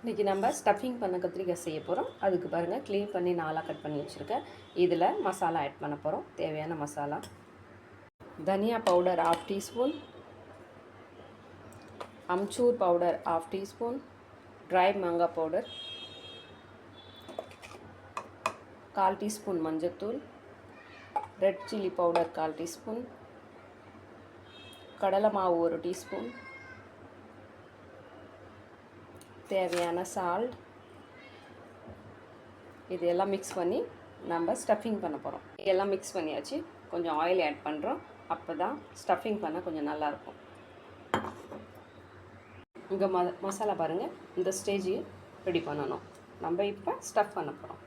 இன்றைக்கி நம்ம ஸ்டஃபிங் பண்ண கத்திரிக்காய் செய்ய போகிறோம். அதுக்கு பாருங்கள், க்ளீன் பண்ணி 4 கட் பண்ணி வச்சுருக்கேன். இதில் மசாலா ஆட் பண்ண போகிறோம். தேவையான மசாலா: தனியா powder 1/2 teaspoon, amchur powder 1/2 teaspoon, try மாங்காய் பவுடர் 1/4 டீஸ்பூன், மஞ்சத்தூள், ரெட் சில்லி பவுடர் 1/4 டீஸ்பூன், கடலை மாவு 1 டீஸ்பூன், தேவையான சால்ட். இது எல்லாம் மிக்ஸ் பண்ணி நம்ம ஸ்டஃபிங் பண்ண போகிறோம். எல்லாம் மிக்ஸ் பண்ணியாச்சு. கொஞ்சம் ஆயில் ஆட் பண்ணுறோம். அப்போ தான் ஸ்டஃபிங் பண்ண கொஞ்சம் நல்லாயிருக்கும். இங்கே மசாலா பாருங்கள், இந்த ஸ்டேஜ் ரெடி பண்ணணும். நம்ம இப்போ ஸ்டஃப் பண்ண போகிறோம்.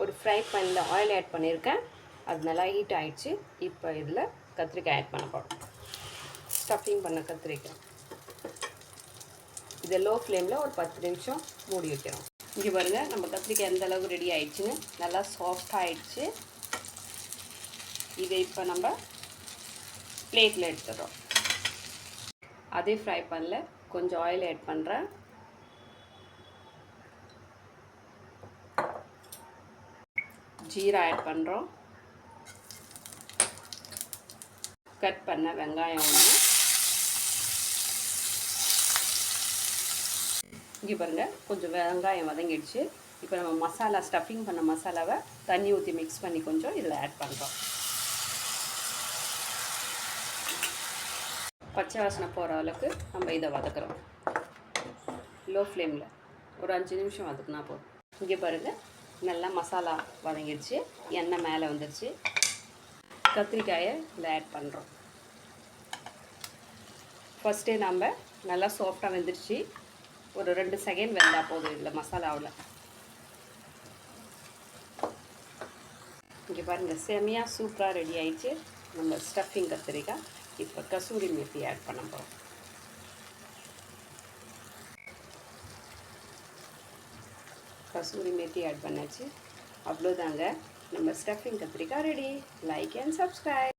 ஒரு ஃப்ரை பேனில் ஆயில் ஆட் பண்ணியிருக்கேன். அது நல்லா ஹீட் ஆகிடுச்சு. இப்போ இதில் கத்திரிக்காய் ஆட் பண்ண போகிறோம். ஸ்டஃபிங் பண்ண கத்திரிக்காய் இதை லோ ஃப்ளேமில் ஒரு 10 நிமிஷம் மூடி வைக்கிறோம். இங்கே பாருங்கள், நம்ம கத்திரிக்காய் எந்த அளவுக்கு ரெடி ஆகிடுச்சுன்னு. நல்லா சாஃப்டாக ஆகிடுச்சு. இதை இப்போ நம்ம பிளேட்டில் எடுத்துடுறோம். அதே ஃப்ரை பேனில் கொஞ்சம் ஆயில் ஆட் பண்ணுறேன். ஜீரா ஆட் பண்ணுறோம். கட் பண்ண வெங்காயம் ஒன்று. இங்கே பாருங்கள், கொஞ்சம் வெங்காயம் வதங்கிடுச்சு. இப்போ நம்ம மசாலா ஸ்டஃபிங் பண்ண மசாலாவை தண்ணி ஊற்றி மிக்ஸ் பண்ணி கொஞ்சம் இதில் ஆட் பண்ணுறோம். பச்சை வாசனை போகிற அளவுக்கு நம்ம இதை வதக்குறோம். லோ ஃப்ளேமில் ஒரு 5 நிமிஷம் வதக்குனா போதும். இங்கே பாருங்கள், நல்லா மசாலா வதங்கிடுச்சு. எண்ணெய் மேலே வந்துடுச்சு. கத்திரிக்காயை இதில் ஆட் பண்ணுறோம். ஃபஸ்ட்டே நம்ம நல்லா சாஃப்டாக வெந்துடுச்சு. ஒரு 2 செகண்ட் வெந்தால் போதும் இதில் மசாலாவில். இங்கே பாருங்கள், செமையாக சூப்பராக ரெடி ஆகிடுச்சு நம்ம ஸ்டஃபிங் கத்திரிக்காய். இப்போ கசூரி மேத்தி ஆட் பண்ண போகிறோம். கசூரி மேத்தி ஆட் பண்ணாச்சு. அவ்வளோதாங்க, நம்ம ஸ்டஃபிங் கத்திரிக்காய் ரெடி. Like and subscribe.